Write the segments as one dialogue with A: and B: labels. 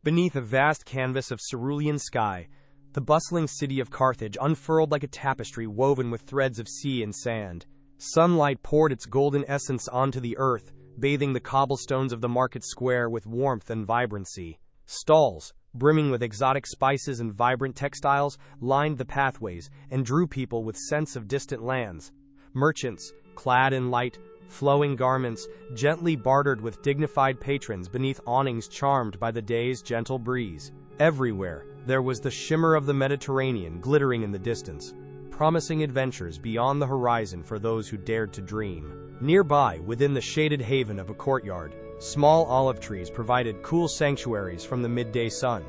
A: Beneath a vast canvas of cerulean sky, the bustling city of Carthage unfurled like a tapestry woven with threads of sea and sand. Sunlight poured its golden essence onto the earth, bathing the cobblestones of the market square with warmth and vibrancy. Stalls, brimming with exotic spices and vibrant textiles, lined the pathways and drew people with sense of distant lands. Merchants, clad in light, flowing garments, gently bartered with dignified patrons beneath awnings charmed by the day's gentle breeze. Everywhere, there was the shimmer of the Mediterranean glittering in the distance, promising adventures beyond the horizon for those who dared to dream. Nearby, within the shaded haven of a courtyard, small olive trees provided cool sanctuaries from the midday sun.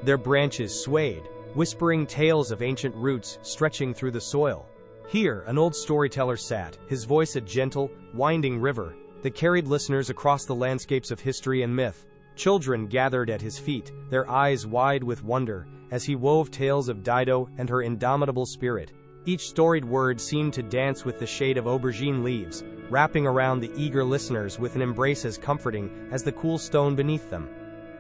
A: Their branches swayed, whispering tales of ancient roots stretching through the soil. Here, an old storyteller sat, his voice a gentle, winding river that carried listeners across the landscapes of history and myth. Children gathered at his feet, their eyes wide with wonder, as he wove tales of Dido and her indomitable spirit. Each storied word seemed to dance with the shade of aubergine leaves, wrapping around the eager listeners with an embrace as comforting as the cool stone beneath them.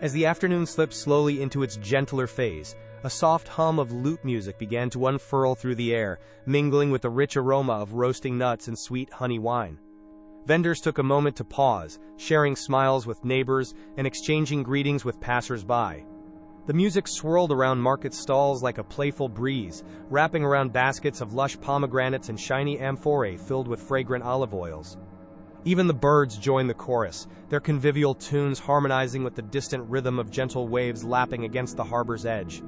A: As the afternoon slipped slowly into its gentler phase, a soft hum of lute music began to unfurl through the air, mingling with the rich aroma of roasting nuts and sweet honey wine. Vendors took a moment to pause, sharing smiles with neighbors and exchanging greetings with passers-by. The music swirled around market stalls like a playful breeze, wrapping around baskets of lush pomegranates and shiny amphorae filled with fragrant olive oils. Even the birds joined the chorus, their convivial tunes harmonizing with the distant rhythm of gentle waves lapping against the harbor's edge.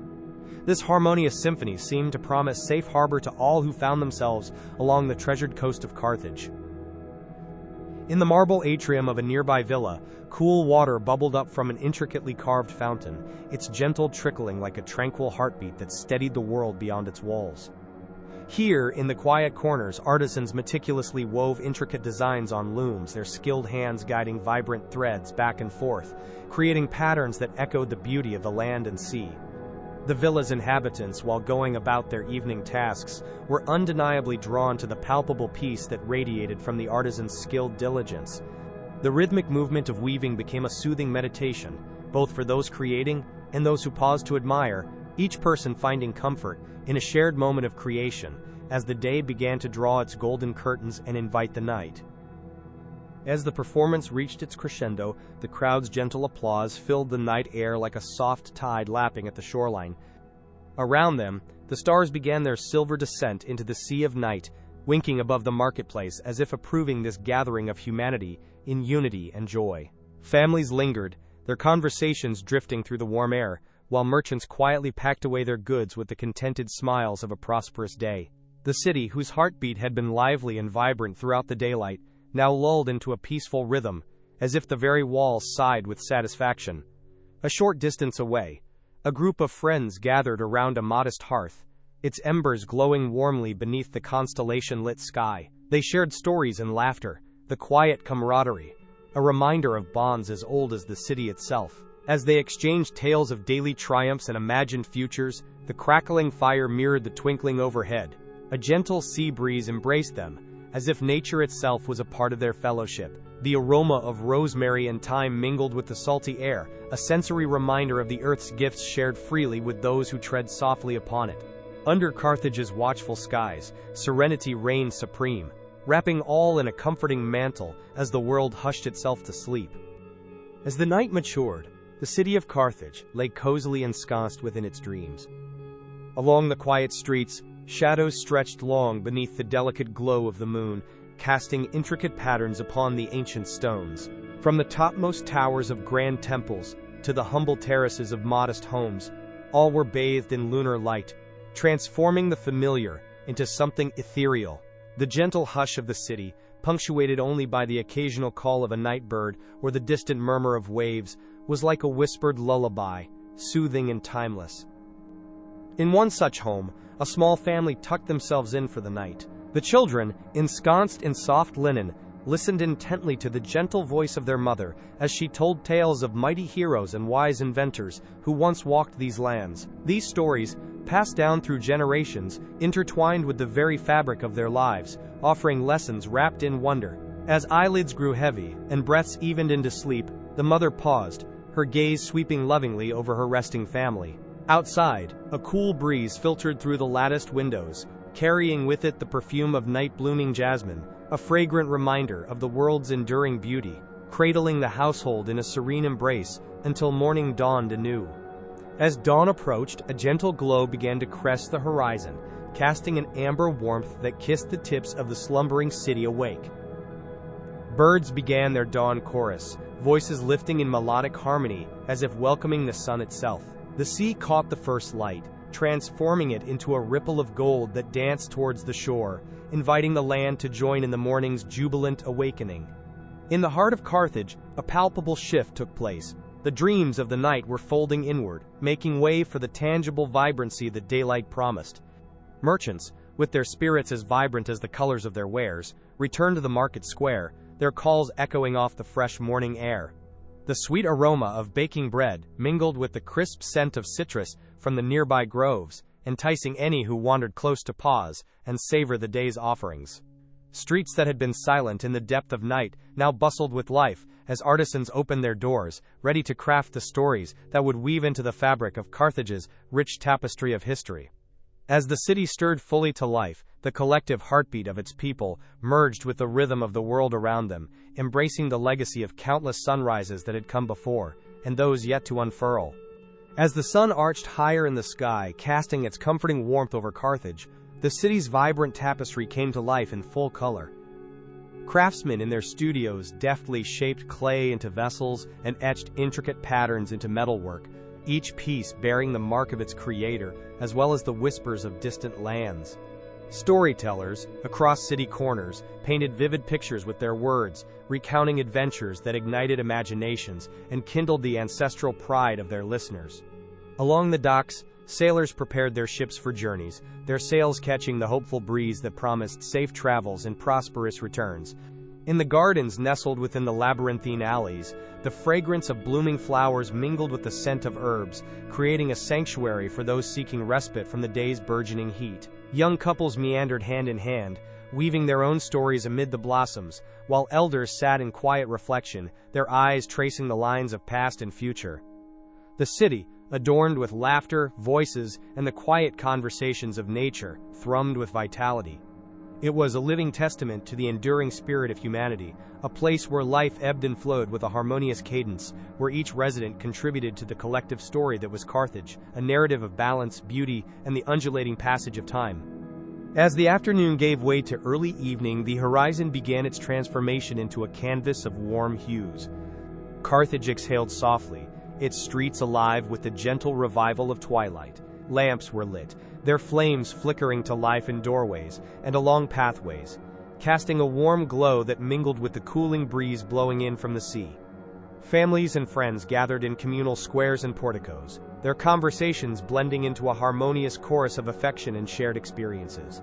A: This harmonious symphony seemed to promise safe harbor to all who found themselves along the treasured coast of Carthage. In the marble atrium of a nearby villa, cool water bubbled up from an intricately carved fountain, its gentle trickling like a tranquil heartbeat that steadied the world beyond its walls. Here, in the quiet corners, artisans meticulously wove intricate designs on looms, their skilled hands guiding vibrant threads back and forth, creating patterns that echoed the beauty of the land and sea. The villa's inhabitants, while going about their evening tasks, were undeniably drawn to the palpable peace that radiated from the artisan's skilled diligence. The rhythmic movement of weaving became a soothing meditation, both for those creating and those who paused to admire, each person finding comfort in a shared moment of creation, as the day began to draw its golden curtains and invite the night. As the performance reached its crescendo, the crowd's gentle applause filled the night air like a soft tide lapping at the shoreline. Around them, the stars began their silver descent into the sea of night, winking above the marketplace as if approving this gathering of humanity in unity and joy. Families lingered, their conversations drifting through the warm air, while merchants quietly packed away their goods with the contented smiles of a prosperous day. The city, whose heartbeat had been lively and vibrant throughout the daylight, now lulled into a peaceful rhythm, as if the very walls sighed with satisfaction. A short distance away, a group of friends gathered around a modest hearth, its embers glowing warmly beneath the constellation-lit sky. They shared stories and laughter, the quiet camaraderie, a reminder of bonds as old as the city itself. As they exchanged tales of daily triumphs and imagined futures, the crackling fire mirrored the twinkling overhead. A gentle sea breeze embraced them, as if nature itself was a part of their fellowship. The aroma of rosemary and thyme mingled with the salty air, a sensory reminder of the earth's gifts shared freely with those who tread softly upon it. Under Carthage's watchful skies, serenity reigned supreme, wrapping all in a comforting mantle as the world hushed itself to sleep. As the night matured, the city of Carthage lay cozily ensconced within its dreams. Along the quiet streets, shadows stretched long beneath the delicate glow of the moon, casting intricate patterns upon the ancient stones. From the topmost towers of grand temples to the humble terraces of modest homes, all were bathed in lunar light, transforming the familiar into something ethereal. The gentle hush of the city, punctuated only by the occasional call of a night bird or the distant murmur of waves, was like a whispered lullaby, soothing and timeless. In one such home, a small family tucked themselves in for the night. The children, ensconced in soft linen, listened intently to the gentle voice of their mother as she told tales of mighty heroes and wise inventors who once walked these lands. These stories, passed down through generations, intertwined with the very fabric of their lives, offering lessons wrapped in wonder. As eyelids grew heavy and breaths evened into sleep, the mother paused, her gaze sweeping lovingly over her resting family. Outside, a cool breeze filtered through the latticed windows, carrying with it the perfume of night-blooming jasmine, a fragrant reminder of the world's enduring beauty, cradling the household in a serene embrace until morning dawned anew. As dawn approached, a gentle glow began to crest the horizon, casting an amber warmth that kissed the tips of the slumbering city awake. Birds began their dawn chorus, voices lifting in melodic harmony as if welcoming the sun itself. The sea caught the first light, transforming it into a ripple of gold that danced towards the shore, inviting the land to join in the morning's jubilant awakening. In the heart of Carthage, a palpable shift took place. The dreams of the night were folding inward, making way for the tangible vibrancy that daylight promised. Merchants, with their spirits as vibrant as the colors of their wares, returned to the market square, their calls echoing off the fresh morning air. The sweet aroma of baking bread mingled with the crisp scent of citrus from the nearby groves, enticing any who wandered close to pause and savor the day's offerings. Streets that had been silent in the depth of night now bustled with life as artisans opened their doors, ready to craft the stories that would weave into the fabric of Carthage's rich tapestry of history. As the city stirred fully to life, the collective heartbeat of its people merged with the rhythm of the world around them, embracing the legacy of countless sunrises that had come before, and those yet to unfurl. As the sun arched higher in the sky, casting its comforting warmth over Carthage, the city's vibrant tapestry came to life in full color. Craftsmen in their studios deftly shaped clay into vessels and etched intricate patterns into metalwork, each piece bearing the mark of its creator, as well as the whispers of distant lands. Storytellers, across city corners, painted vivid pictures with their words, recounting adventures that ignited imaginations and kindled the ancestral pride of their listeners. Along the docks, sailors prepared their ships for journeys, their sails catching the hopeful breeze that promised safe travels and prosperous returns. In the gardens nestled within the labyrinthine alleys, the fragrance of blooming flowers mingled with the scent of herbs, creating a sanctuary for those seeking respite from the day's burgeoning heat. Young couples meandered hand in hand, weaving their own stories amid the blossoms, while elders sat in quiet reflection, their eyes tracing the lines of past and future. The city, adorned with laughter, voices, and the quiet conversations of nature, thrummed with vitality. It was a living testament to the enduring spirit of humanity, a place where life ebbed and flowed with a harmonious cadence, where each resident contributed to the collective story that was Carthage, a narrative of balance, beauty, and the undulating passage of time. As the afternoon gave way to early evening, the horizon began its transformation into a canvas of warm hues. Carthage exhaled softly, its streets alive with the gentle revival of twilight. Lamps were lit, their flames flickering to life in doorways and along pathways, casting a warm glow that mingled with the cooling breeze blowing in from the sea. Families and friends gathered in communal squares and porticos, their conversations blending into a harmonious chorus of affection and shared experiences.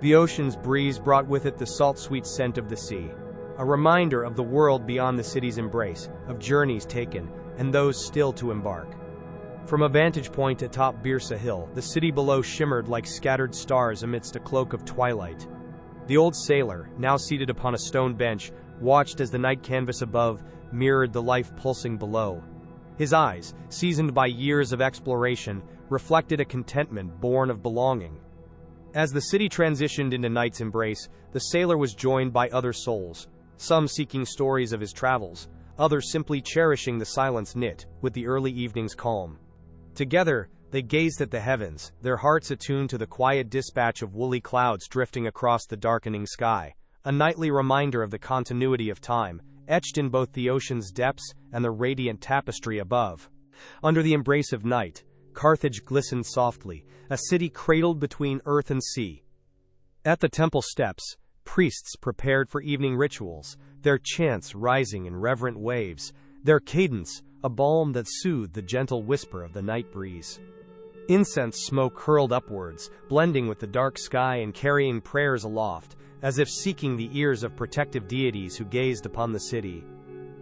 A: The ocean's breeze brought with it the salt-sweet scent of the sea, a reminder of the world beyond the city's embrace, of journeys taken, and those still to embark. From a vantage point atop Birsa Hill, the city below shimmered like scattered stars amidst a cloak of twilight. The old sailor, now seated upon a stone bench, watched as the night canvas above mirrored the life pulsing below. His eyes, seasoned by years of exploration, reflected a contentment born of belonging. As the city transitioned into night's embrace, the sailor was joined by other souls, some seeking stories of his travels, others simply cherishing the silence knit with the early evening's calm. Together, they gazed at the heavens, their hearts attuned to the quiet dispatch of woolly clouds drifting across the darkening sky, a nightly reminder of the continuity of time, etched in both the ocean's depths and the radiant tapestry above. Under the embrace of night, Carthage glistened softly, a city cradled between earth and sea. At the temple steps, priests prepared for evening rituals, their chants rising in reverent waves, their cadence a balm that soothed the gentle whisper of the night breeze. Incense smoke curled upwards, blending with the dark sky and carrying prayers aloft, as if seeking the ears of protective deities who gazed upon the city.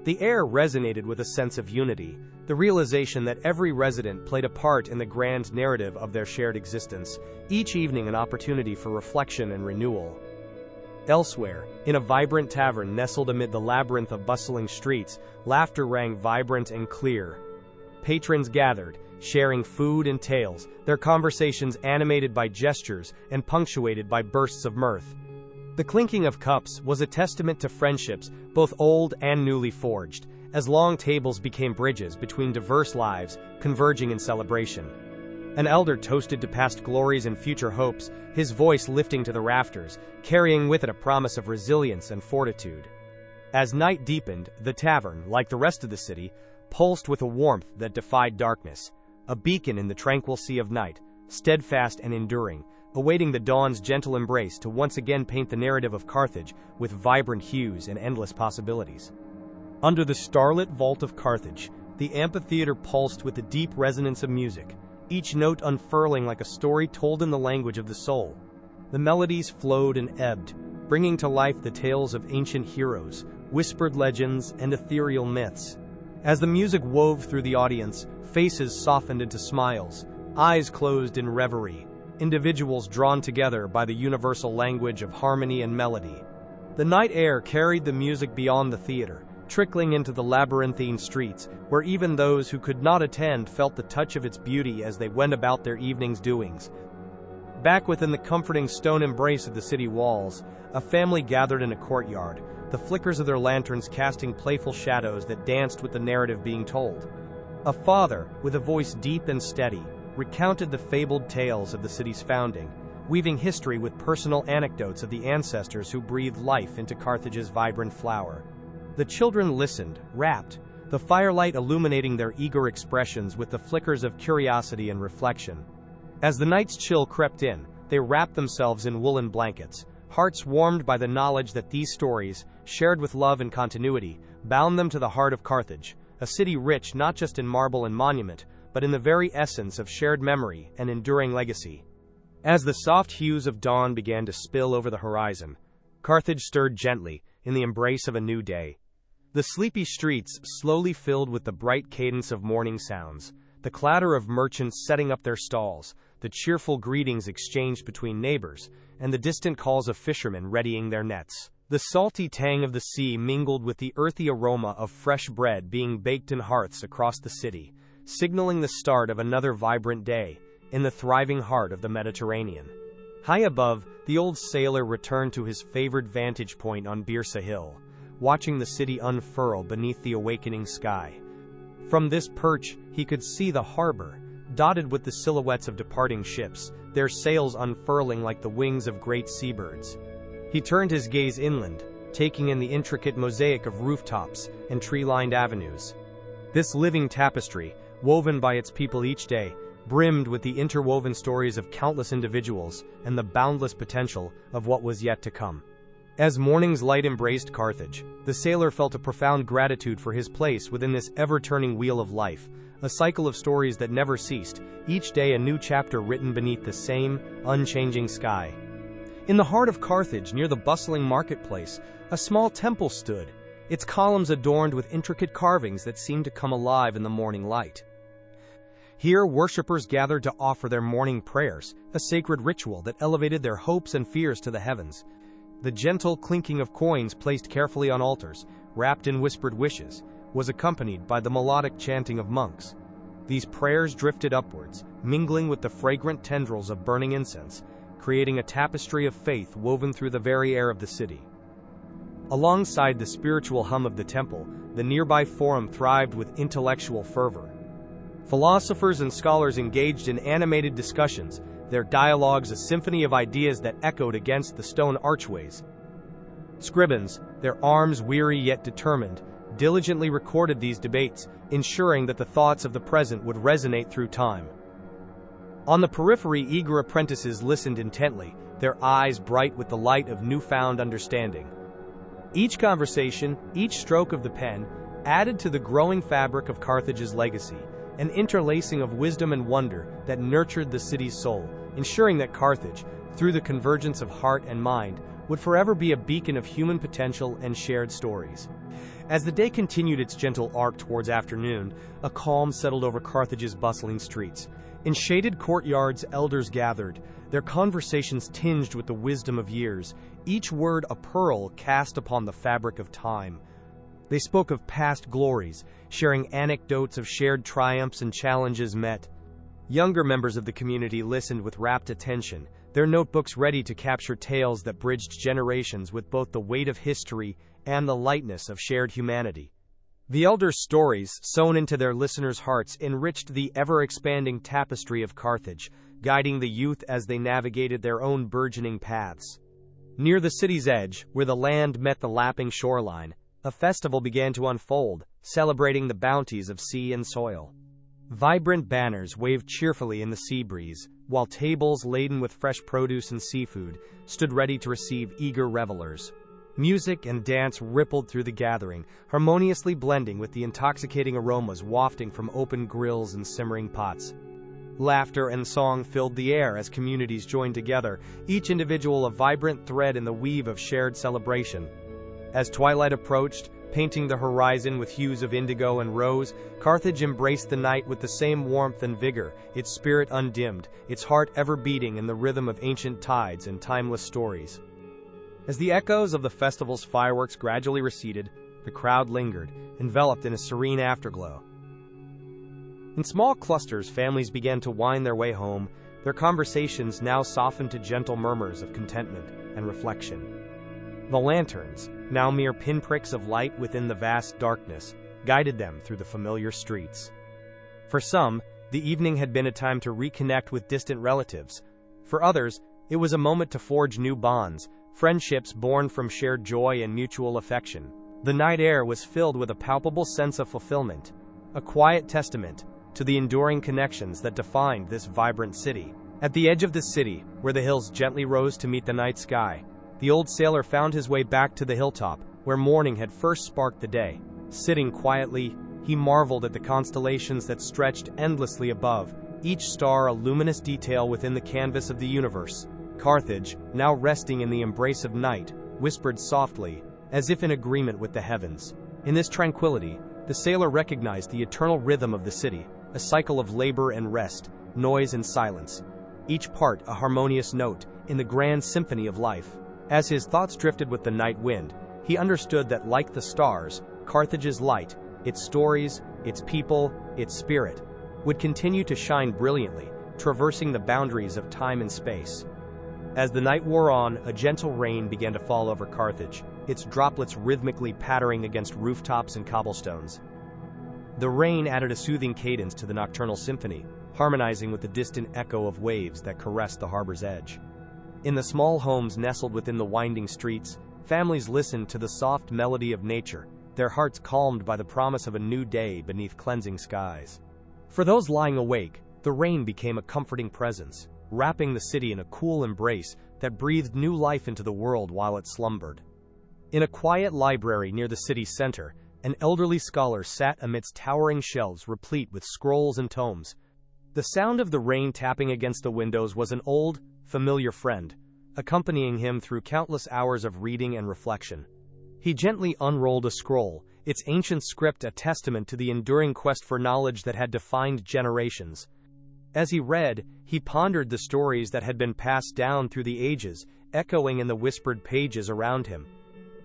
A: The air resonated with a sense of unity, the realization that every resident played a part in the grand narrative of their shared existence, each evening an opportunity for reflection and renewal. Elsewhere, in a vibrant tavern nestled amid the labyrinth of bustling streets, laughter rang vibrant and clear, patrons gathered, sharing food and tales, their conversations animated by gestures and punctuated by bursts of mirth. The clinking of cups was a testament to friendships, both old and newly forged, as long tables became bridges between diverse lives, converging in celebration. An elder toasted to past glories and future hopes, his voice lifting to the rafters, carrying with it a promise of resilience and fortitude. As night deepened, the tavern, like the rest of the city, pulsed with a warmth that defied darkness, a beacon in the tranquil sea of night, steadfast and enduring, awaiting the dawn's gentle embrace to once again paint the narrative of Carthage with vibrant hues and endless possibilities. Under the starlit vault of Carthage, the amphitheater pulsed with the deep resonance of music, each note unfurling like a story told in the language of the soul. The melodies flowed and ebbed, bringing to life the tales of ancient heroes, whispered legends, and ethereal myths. As the music wove through the audience, faces softened into smiles, eyes closed in reverie, individuals drawn together by the universal language of harmony and melody. The night air carried the music beyond the theater, trickling into the labyrinthine streets, where even those who could not attend felt the touch of its beauty as they went about their evening's doings. Back within the comforting stone embrace of the city walls, a family gathered in a courtyard, the flickers of their lanterns casting playful shadows that danced with the narrative being told. A father, with a voice deep and steady, recounted the fabled tales of the city's founding, weaving history with personal anecdotes of the ancestors who breathed life into Carthage's vibrant flower. The children listened, rapt, the firelight illuminating their eager expressions with the flickers of curiosity and reflection. As the night's chill crept in, they wrapped themselves in woolen blankets, hearts warmed by the knowledge that these stories, shared with love and continuity, bound them to the heart of Carthage, a city rich not just in marble and monument, but in the very essence of shared memory and enduring legacy. As the soft hues of dawn began to spill over the horizon, Carthage stirred gently in the embrace of a new day. The sleepy streets slowly filled with the bright cadence of morning sounds, the clatter of merchants setting up their stalls, the cheerful greetings exchanged between neighbors, and the distant calls of fishermen readying their nets. The salty tang of the sea mingled with the earthy aroma of fresh bread being baked in hearths across the city, signaling the start of another vibrant day in the thriving heart of the Mediterranean. High above, the old sailor returned to his favored vantage point on Birsa Hill, watching the city unfurl beneath the awakening sky. From this perch, he could see the harbor, dotted with the silhouettes of departing ships, their sails unfurling like the wings of great seabirds. He turned his gaze inland, taking in the intricate mosaic of rooftops and tree-lined avenues. This living tapestry, woven by its people each day, brimmed with the interwoven stories of countless individuals and the boundless potential of what was yet to come. As morning's light embraced Carthage, the sailor felt a profound gratitude for his place within this ever-turning wheel of life, a cycle of stories that never ceased, each day a new chapter written beneath the same, unchanging sky. In the heart of Carthage, near the bustling marketplace, a small temple stood, its columns adorned with intricate carvings that seemed to come alive in the morning light. Here, worshippers gathered to offer their morning prayers, a sacred ritual that elevated their hopes and fears to the heavens. The gentle clinking of coins placed carefully on altars, wrapped in whispered wishes, was accompanied by the melodic chanting of monks. These prayers drifted upwards, mingling with the fragrant tendrils of burning incense, creating a tapestry of faith woven through the very air of the city. Alongside the spiritual hum of the temple, the nearby forum thrived with intellectual fervor. Philosophers and scholars engaged in animated discussions, their dialogues a symphony of ideas that echoed against the stone archways. Scribans, their arms weary yet determined, diligently recorded these debates, ensuring that the thoughts of the present would resonate through time. On the periphery, eager apprentices listened intently, their eyes bright with the light of newfound understanding. Each conversation, each stroke of the pen, added to the growing fabric of Carthage's legacy, an interlacing of wisdom and wonder that nurtured the city's soul, ensuring that Carthage, through the convergence of heart and mind, would forever be a beacon of human potential and shared stories. As the day continued its gentle arc towards afternoon, a calm settled over Carthage's bustling streets. In shaded courtyards, elders gathered, their conversations tinged with the wisdom of years, each word a pearl cast upon the fabric of time. They spoke of past glories, sharing anecdotes of shared triumphs and challenges met. Younger members of the community listened with rapt attention, their notebooks ready to capture tales that bridged generations with both the weight of history and the lightness of shared humanity. The elders' stories, sewn into their listeners' hearts, enriched the ever-expanding tapestry of Carthage, guiding the youth as they navigated their own burgeoning paths. Near the city's edge, where the land met the lapping shoreline, a festival began to unfold, celebrating the bounties of sea and soil. Vibrant banners waved cheerfully in the sea breeze, while tables laden with fresh produce and seafood stood ready to receive eager revelers. Music and dance rippled through the gathering, harmoniously blending with the intoxicating aromas wafting from open grills and simmering pots. Laughter and song filled the air as communities joined together, each individual a vibrant thread in the weave of shared celebration. As twilight approached, painting the horizon with hues of indigo and rose, Carthage embraced the night with the same warmth and vigor, its spirit undimmed, its heart ever beating in the rhythm of ancient tides and timeless stories. As the echoes of the festival's fireworks gradually receded, the crowd lingered, enveloped in a serene afterglow. In small clusters, families began to wind their way home, their conversations now softened to gentle murmurs of contentment and reflection. The lanterns, now mere pinpricks of light within the vast darkness, guided them through the familiar streets. For some, the evening had been a time to reconnect with distant relatives. For others, it was a moment to forge new bonds, friendships born from shared joy and mutual affection. The night air was filled with a palpable sense of fulfillment, a quiet testament to the enduring connections that defined this vibrant city. At the edge of the city, where the hills gently rose to meet the night sky, the old sailor found his way back to the hilltop, where morning had first sparked the day. Sitting quietly, he marveled at the constellations that stretched endlessly above, each star a luminous detail within the canvas of the universe. Carthage, now resting in the embrace of night, whispered softly, as if in agreement with the heavens. In this tranquility, the sailor recognized the eternal rhythm of the city, a cycle of labor and rest, noise and silence, each part a harmonious note in the grand symphony of life. As his thoughts drifted with the night wind, he understood that, like the stars, Carthage's light, its stories, its people, its spirit, would continue to shine brilliantly, traversing the boundaries of time and space. As the night wore on, a gentle rain began to fall over Carthage, its droplets rhythmically pattering against rooftops and cobblestones. The rain added a soothing cadence to the nocturnal symphony, harmonizing with the distant echo of waves that caressed the harbor's edge. In the small homes nestled within the winding streets, families listened to the soft melody of nature, their hearts calmed by the promise of a new day beneath cleansing skies. For those lying awake, the rain became a comforting presence, wrapping the city in a cool embrace that breathed new life into the world while it slumbered. In a quiet library near the city's center, an elderly scholar sat amidst towering shelves replete with scrolls and tomes. The sound of the rain tapping against the windows was an old, familiar friend, accompanying him through countless hours of reading and reflection. He gently unrolled a scroll, its ancient script a testament to the enduring quest for knowledge that had defined generations. As he read, he pondered the stories that had been passed down through the ages, echoing in the whispered pages around him.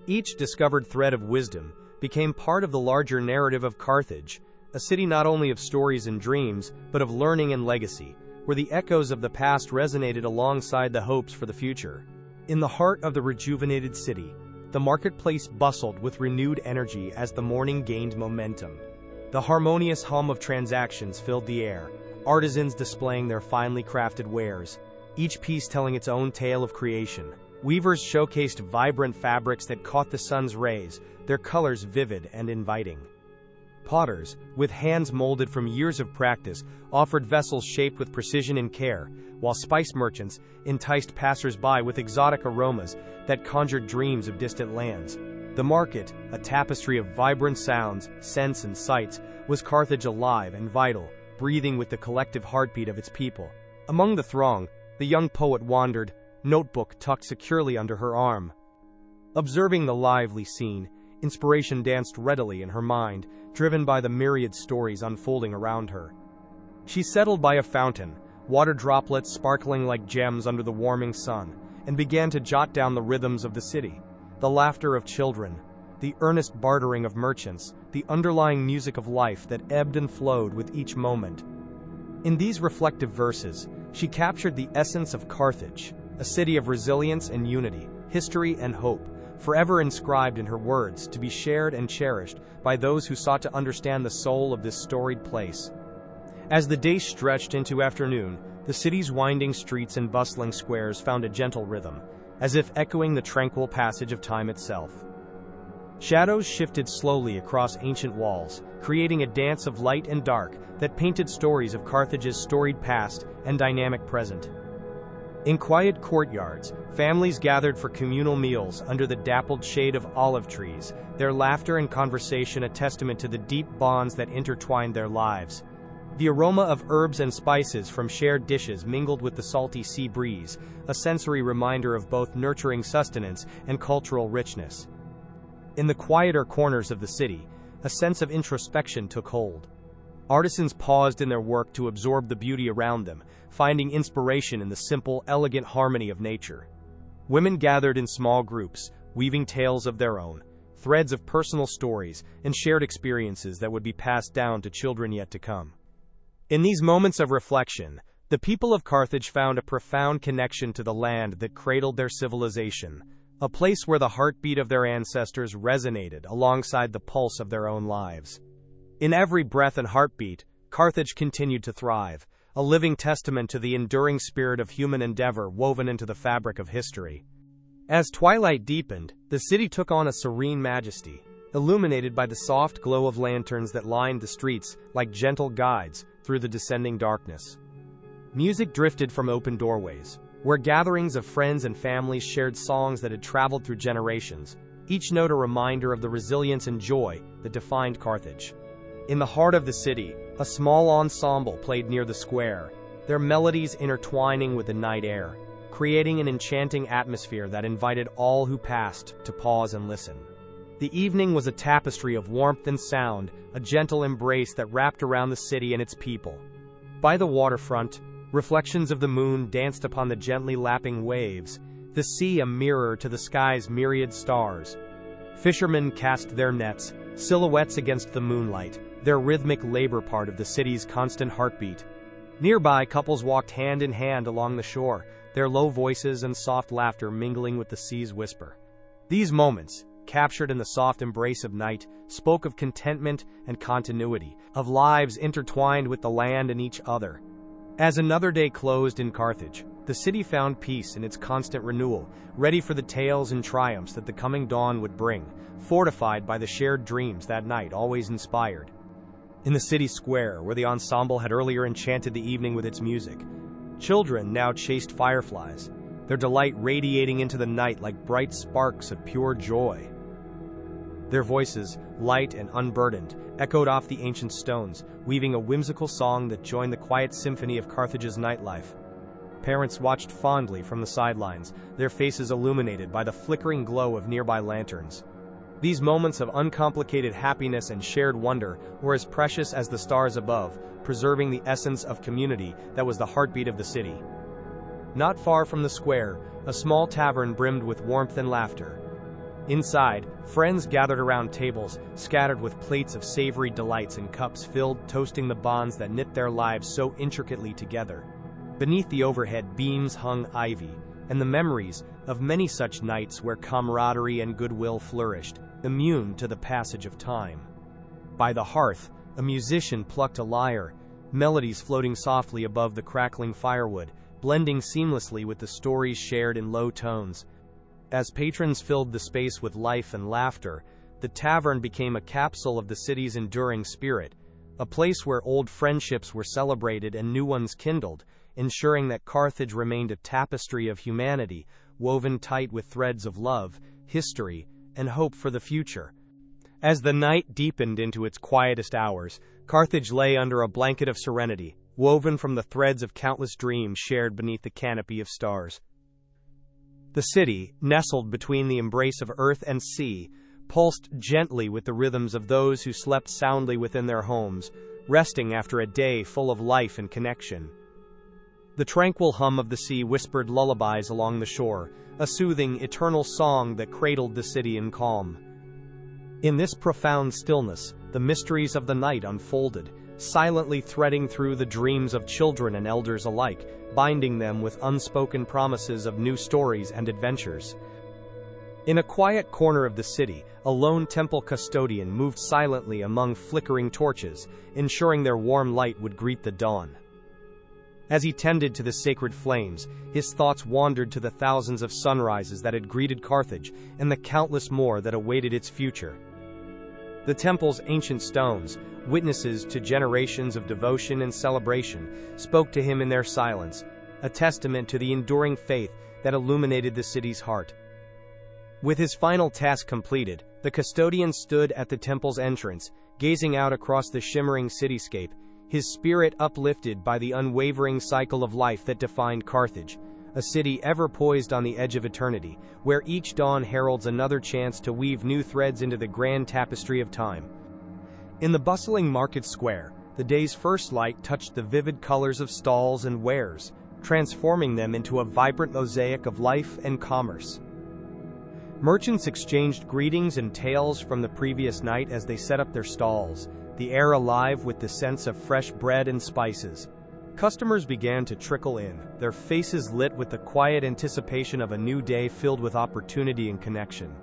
A: Each discovered thread of wisdom became part of the larger narrative of Carthage, a city not only of stories and dreams, but of learning and legacy, where the echoes of the past resonated alongside the hopes for the future. In the heart of the rejuvenated city, the marketplace bustled with renewed energy as the morning gained momentum. The harmonious hum of transactions filled the air, artisans displaying their finely crafted wares, each piece telling its own tale of creation. Weavers showcased vibrant fabrics that caught the sun's rays, their colors vivid and inviting. Potters, with hands molded from years of practice, offered vessels shaped with precision and care, while spice merchants enticed passers-by with exotic aromas that conjured dreams of distant lands. The market, a tapestry of vibrant sounds, scents, and sights, was Carthage alive and vital, breathing with the collective heartbeat of its people. Among the throng, the young poet wandered, notebook tucked securely under her arm. Observing the lively scene, inspiration danced readily in her mind, driven by the myriad stories unfolding around her. She settled by a fountain, water droplets sparkling like gems under the warming sun, and began to jot down the rhythms of the city, the laughter of children, the earnest bartering of merchants, the underlying music of life that ebbed and flowed with each moment. In these reflective verses, she captured the essence of Carthage, a city of resilience and unity, history and hope, forever inscribed in her words to be shared and cherished by those who sought to understand the soul of this storied place. As the day stretched into afternoon, the city's winding streets and bustling squares found a gentle rhythm, as if echoing the tranquil passage of time itself. Shadows shifted slowly across ancient walls, creating a dance of light and dark that painted stories of Carthage's storied past and dynamic present. In quiet courtyards, families gathered for communal meals under the dappled shade of olive trees, their laughter and conversation a testament to the deep bonds that intertwined their lives. The aroma of herbs and spices from shared dishes mingled with the salty sea breeze, a sensory reminder of both nurturing sustenance and cultural richness. In the quieter corners of the city, a sense of introspection took hold. Artisans paused in their work to absorb the beauty around them, finding inspiration in the simple, elegant harmony of nature. Women gathered in small groups, weaving tales of their own, threads of personal stories and shared experiences that would be passed down to children yet to come. In these moments of reflection, the people of Carthage found a profound connection to the land that cradled their civilization, a place where the heartbeat of their ancestors resonated alongside the pulse of their own lives. In every breath and heartbeat, Carthage continued to thrive, a living testament to the enduring spirit of human endeavor woven into the fabric of history. As twilight deepened, the city took on a serene majesty, illuminated by the soft glow of lanterns that lined the streets like gentle guides through the descending darkness. Music drifted from open doorways, where gatherings of friends and families shared songs that had traveled through generations, each note a reminder of the resilience and joy that defined Carthage. In the heart of the city, a small ensemble played near the square, their melodies intertwining with the night air, creating an enchanting atmosphere that invited all who passed to pause and listen. The evening was a tapestry of warmth and sound, a gentle embrace that wrapped around the city and its people. By the waterfront, reflections of the moon danced upon the gently lapping waves, the sea a mirror to the sky's myriad stars. Fishermen cast their nets, silhouettes against the moonlight, their rhythmic labor part of the city's constant heartbeat. Nearby, couples walked hand in hand along the shore, their low voices and soft laughter mingling with the sea's whisper. These moments, captured in the soft embrace of night, spoke of contentment and continuity, of lives intertwined with the land and each other. As another day closed in Carthage, the city found peace in its constant renewal, ready for the tales and triumphs that the coming dawn would bring, fortified by the shared dreams that night always inspired. In the city square, where the ensemble had earlier enchanted the evening with its music, children now chased fireflies, their delight radiating into the night like bright sparks of pure joy. Their voices, light and unburdened, echoed off the ancient stones, weaving a whimsical song that joined the quiet symphony of Carthage's nightlife. Parents watched fondly from the sidelines, their faces illuminated by the flickering glow of nearby lanterns. These moments of uncomplicated happiness and shared wonder were as precious as the stars above, preserving the essence of community that was the heartbeat of the city. Not far from the square, a small tavern brimmed with warmth and laughter. Inside, friends gathered around tables, scattered with plates of savory delights and cups filled, toasting the bonds that knit their lives so intricately together. Beneath the overhead beams hung ivy, and the memories of many such nights where camaraderie and goodwill flourished, immune to the passage of time. By the hearth, a musician plucked a lyre, melodies floating softly above the crackling firewood, blending seamlessly with the stories shared in low tones. As patrons filled the space with life and laughter, the tavern became a capsule of the city's enduring spirit, a place where old friendships were celebrated and new ones kindled, ensuring that Carthage remained a tapestry of humanity, woven tight with threads of love, history, and hope for the future. As the night deepened into its quietest hours, Carthage lay under a blanket of serenity, woven from the threads of countless dreams shared beneath the canopy of stars. The city, nestled between the embrace of earth and sea, pulsed gently with the rhythms of those who slept soundly within their homes, resting after a day full of life and connection. The tranquil hum of the sea whispered lullabies along the shore, a soothing, eternal song that cradled the city in calm. In this profound stillness, the mysteries of the night unfolded, silently threading through the dreams of children and elders alike, binding them with unspoken promises of new stories and adventures. In a quiet corner of the city, a lone temple custodian moved silently among flickering torches, ensuring their warm light would greet the dawn. As he tended to the sacred flames, his thoughts wandered to the thousands of sunrises that had greeted Carthage and the countless more that awaited its future. The temple's ancient stones, witnesses to generations of devotion and celebration, spoke to him in their silence, a testament to the enduring faith that illuminated the city's heart. With his final task completed, the custodian stood at the temple's entrance, gazing out across the shimmering cityscape, his spirit uplifted by the unwavering cycle of life that defined Carthage, a city ever poised on the edge of eternity, where each dawn heralds another chance to weave new threads into the grand tapestry of time. In the bustling market square, the day's first light touched the vivid colors of stalls and wares, transforming them into a vibrant mosaic of life and commerce. Merchants exchanged greetings and tales from the previous night as they set up their stalls, the air alive with the scents of fresh bread and spices. Customers began to trickle in, their faces lit with the quiet anticipation of a new day filled with opportunity and connection.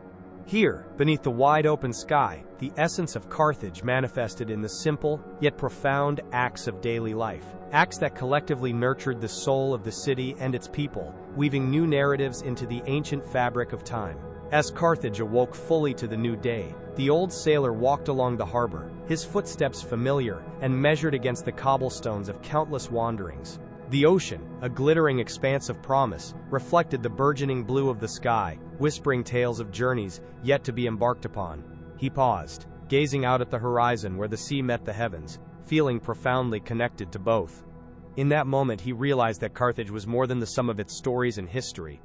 A: Here, beneath the wide-open sky, the essence of Carthage manifested in the simple, yet profound acts of daily life. Acts that collectively nurtured the soul of the city and its people, weaving new narratives into the ancient fabric of time. As Carthage awoke fully to the new day, the old sailor walked along the harbor, his footsteps familiar and measured against the cobblestones of countless wanderings. The ocean, a glittering expanse of promise, reflected the burgeoning blue of the sky, whispering tales of journeys yet to be embarked upon. He paused, gazing out at the horizon where the sea met the heavens, feeling profoundly connected to both. In that moment he realized that Carthage was more than the sum of its stories and history.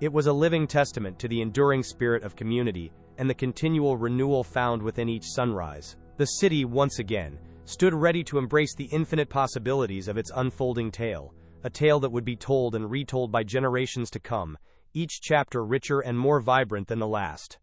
A: It was a living testament to the enduring spirit of community and the continual renewal found within each sunrise. The city, once again, stood ready to embrace the infinite possibilities of its unfolding tale, a tale that would be told and retold by generations to come, each chapter richer and more vibrant than the last.